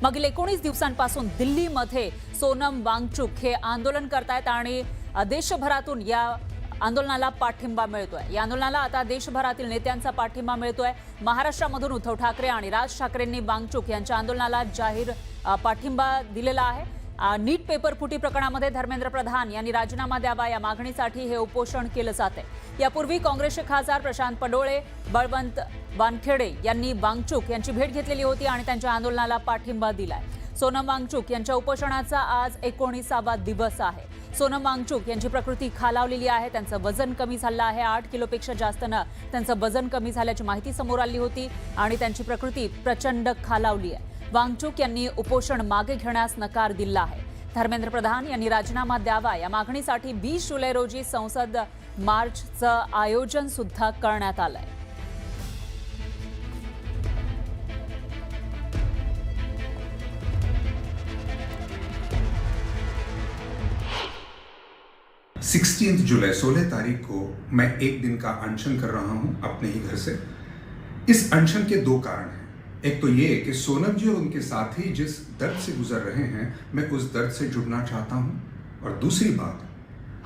मागील 19 दिवसांपासून दिल्लीमध्ये सोनम वांगचुक हे आंदोलन करतायत आणि देशभरातून या आंदोलनाला पाठिंबा मिळतोय। या आंदोलनाला आता देशभरातील नेत्यांचा पाठिंबा मिळतोय। महाराष्ट्रामधून उद्धव ठाकरे आणि राज ठाकरेंनी वांगचुक यांच्या आंदोलनाला जाहीर पाठिंबा दिलेला आहे। नीट पेपर फुटी प्रकरणामध्ये धर्मेंद्र प्रधान यांनी राजीनामा द्यावा या मागणीसाठी हे उपोषण केलं जाते। यापूर्वी काँग्रेसचे खासदार प्रशांत पडोळे, बळवंत वानखेडे यांनी वांगचुक यांची भेट घेतलेली होती आणि त्यांच्या आंदोलनाला पाठिंबा दिलाय। सोनम वांगचुक यांच्या उपोषणाचा आज 19वा दिवस आहे। सोनम वांगचुक यांची प्रकृती खालावलेली आहे, त्यांचं वजन कमी झालं आहे। 8 किलोपेक्षा जास्तनं त्यांचं वजन कमी झाल्याची माहिती समोर आली होती आणि त्यांची प्रकृती प्रचंड खालावली आहे। वांगचुक यांनी उपोषण मागे घेण्यास नकार दिला आहे। धर्मेंद्र प्रधान यांनी राजीनामा द्यावा या मागणीसाठी 20 जुलै रोजी संसद मार्चचं आयोजन सुद्धा करण्यात आलंय। जुलाई 16 तारीख को मैं एक दिन का अनशन कर रहा हूं अपने ही घर से। इस अनशन के दो कारण हैं। एक तो ये कि सोनम जी और उनके साथी जिस दर्द से गुजर रहे हैं, मैं उस दर्द से जुड़ना चाहता हूं। और दूसरी बात,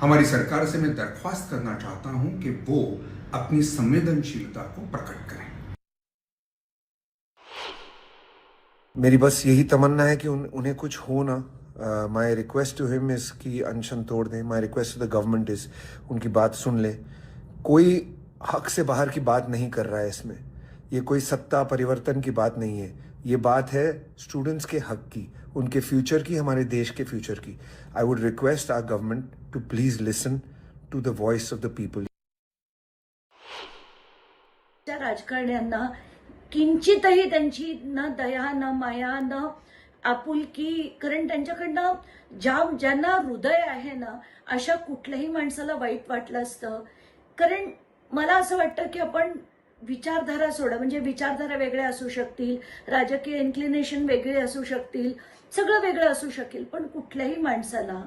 हमारी सरकार से मैं दरख्वास्त करना चाहता हूं कि वो अपनी संवेदनशीलता को प्रकट करें। मेरी बस यही तमन्ना है कि उन्हें कुछ हो ना। My request to him is कि अनशन तोड़ दें। My request to the government is उनकी बात सुन ले। कोई हक से बाहर की बात नहीं कर रहा है इसमें। ये कोई सत्ता परिवर्तन की बात नहीं है। ये बात है स्टूडेंट्स के हक की, उनके फ्यूचर की, हमारे देश के फ्यूचर की। I would request our government to please listen to the voice of the people. राजकारण्यांना किंचितही त्यांची न दया न माया न आपुलकी, कारण त्यांच्याकडनं ज्यांना हृदय आहे ना, अशा कुठल्याही माणसाला वाईट वाटलं असतं। कारण मला असं वाटतं की आपण विचारधारा सोडा, म्हणजे विचारधारा वेगळ्या असू शकतील, राजकीय इन्क्लिनेशन वेगळे असू शकतील, सगळं वेगळं असू शकेल, पण कुठल्याही माणसाला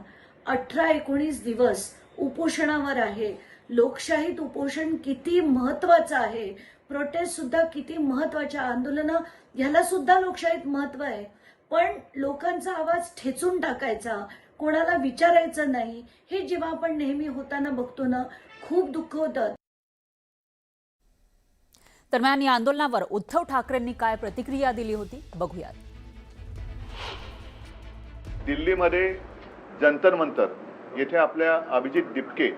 18-19 दिवस उपोषणावर आहे। लोकशाहीत उपोषण किती महत्वाचं आहे, प्रोटेस्ट सुद्धा किती महत्वाच्या, आंदोलनं ह्याला सुद्धा लोकशाहीत महत्व आहे। पण लोकांचा आवाज ठेचून टाकायचा, कोणाला विचारायचं नाही, हे जेव्हा आपण नेहमी होताना बघतो ना, खूप दुःख होतं। दरम्यान या आंदोलनावर उद्धव ठाकरेंनी काय प्रतिक्रिया दिली होती बघूयात। दिल्लीमध्ये जंतर मंतर येथे आपल्या अभिजित दिपके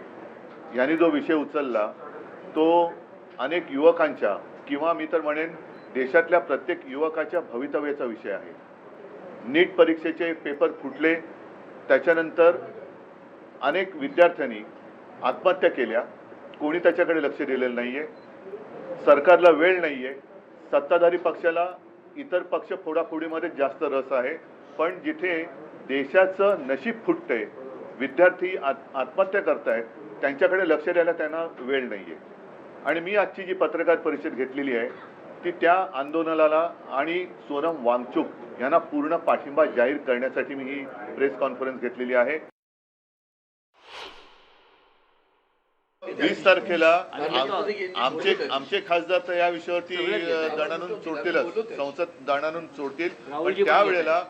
यांनी जो विषय उचलला तो अनेक युवकांच्या किंवा मी तर म्हणेन देशातल्या प्रत्येक युवकाच्या भवितव्याचा विषय आहे। नीट परीक्षेचे पेपर फुटले, त्याच्यानंतर अनेक विद्यार्थ्यांनी आत्महत्या केल्या, कोणी त्याच्याकडे लक्ष दिलेलं नाहीये। सरकारला वेळ नाहीये, सत्ताधारी पक्षाला इतर पक्ष फोडाफोडीमध्ये जास्त रस आहे, पण जिथे देशाचं नशीब फुटतंय, विद्यार्थी आत्महत्या करतायत, त्यांच्याकडे लक्ष द्यायला त्यांना वेळ नाहीये। आणि मी आजची जी पत्रकार परिषद घेतलेली आहे ती त्या आंदोलनाला आणि सोनम वांगचुक यांना पूर्ण पाठिंबा जाहीर करण्यासाठी मी ही प्रेस कॉन्फरन्स घेतलेली आहे। 20 तारखेला आमचे खासदार तर या विषयावरती दणानून सोडतीलच, संसद दणानून सोडतील, पण त्यावेळेला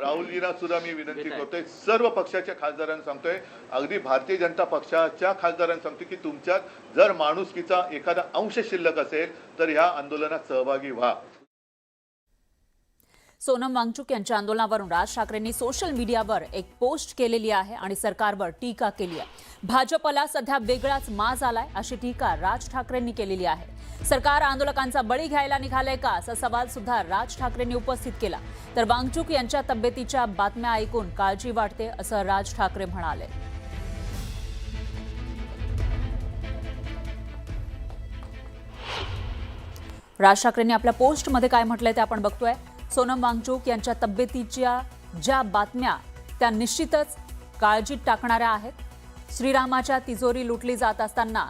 राहुलजींना सुद्धा मी विनंती करतोय, सर्व पक्षाच्या खासदारांना सांगतोय, अगदी भारतीय जनता पक्षाच्या खासदारांना सांगतोय की तुमच्यात जर माणुसकीचा एखादा अंश शिल्लक असेल तर ह्या आंदोलनात सहभागी व्हा। सोनम वांगचुक यांच्या आंदोलनावरून राज ठाकरेंनी सोशल मीडियावर एक पोस्ट केलेली आहे आणि सरकारवर टीका केली आहे। भाजपला सध्या वेगळाच माज आलाय अशी टीका राज ठाकरेंनी केलेली आहे। सरकार आंदोलकांचा बळी घ्यायला निघालंय का असा सवाल सुद्धा राज ठाकरेंनी उपस्थित केला। तर वांगचुक यांच्या तब्येतीच्या बातम्या ऐकून काळजी वाटते असं राज ठाकरे म्हणाले। राज ठाकरेंनी आपल्या पोस्टमध्ये काय म्हटलंय ते आपण बघतोय। सोनम वांगचुक यांच्या तब्येतीच्या ज्या बातम्या त्या निश्चितच काळजीत टाकणाऱ्या आहेत। श्रीरामाच्या तिजोरी लुटली जात असताना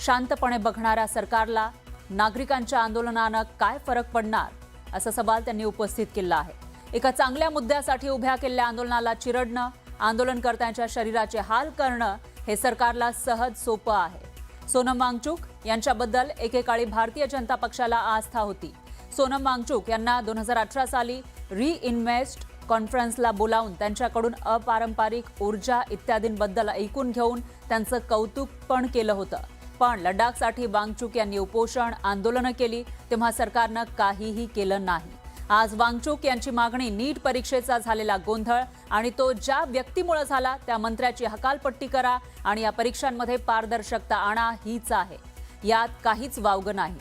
शांतपणे बघणाऱ्या सरकारला नागरिकांच्या आंदोलनानं काय फरक पडणार असा सवाल त्यांनी उपस्थित केला आहे। एका चांगल्या मुद्द्यासाठी उभ्या केलेल्या आंदोलनाला चिरडणं, आंदोलनकर्त्यांच्या शरीराचे हाल करणं हे सरकारला सहज सोपं आहे। सोनम वांगचुक यांच्याबद्दल एकेकाळी भारतीय जनता पक्षाला आस्था होती। सोनम वांगचुक यांना 2018 साली रिइन्व्हेस्ट कॉन्फरन्सला बोलावून त्यांच्याकडून अपारंपरिक ऊर्जा इत्यादींबद्दल ऐकून घेऊन त्यांचं कौतुक पण केलं होतं. पण लडाखसाठी वांगचुक यांनी उपोषण आंदोलनं केली तेव्हा सरकारनं काहीही केलं नाही. आज वांगचुक यांची मागणी नीट परीक्षेचा झालेला गोंधळ आणि तो ज्या व्यक्तीमुळे झाला त्या मंत्र्याची हकालपट्टी करा आणि या परीक्षांमध्ये पारदर्शकता आणा हीच आहे. यात काहीच वावगं नाही.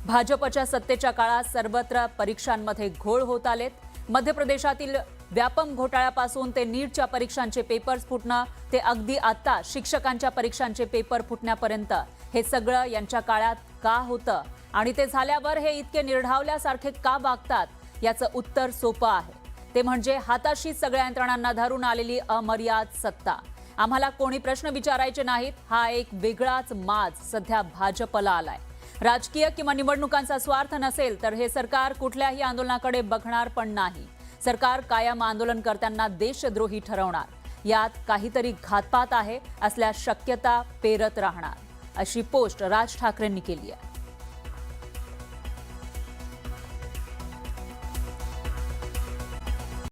भाजपच्या सत्तेच्या काळात सर्वत्र परीक्षांमध्ये घोळ होत आलेत. मध्य प्रदेशातील व्यापम घोटाळ्यापासून ते नीटच्या परीक्षांचे पेपर्स फुटणं ते अगदी आता शिक्षकांच्या परीक्षांचे पेपर फुटण्यापर्यंत हे सगळं यांच्या काळात का होतं आणि ते झाल्यावर हे इतके निर्ढावल्यासारखे का वागतात याचं उत्तर सोपं आहे. ते म्हणजे हाताशी सगळ्या यंत्रणांना धरून आलेली अमर्याद सत्ता. आम्हाला कोणी प्रश्न विचारायचे नाहीत हा एक वेगळाच माज सध्या भाजपला आलाय. राजकीय किंवा निवडणुकांचा स्वार्थ नसेल तर हे सरकार कुठल्याही आंदोलनाकडे बघणार पण नाही. सरकार कायम आंदोलनकर्त्यांना देशद्रोही ठरवणार. यात काहीतरी घातपात आहे असल्या शक्यता पेरत राहणार. अशी पोस्ट राज ठाकरेंनी केली आहे.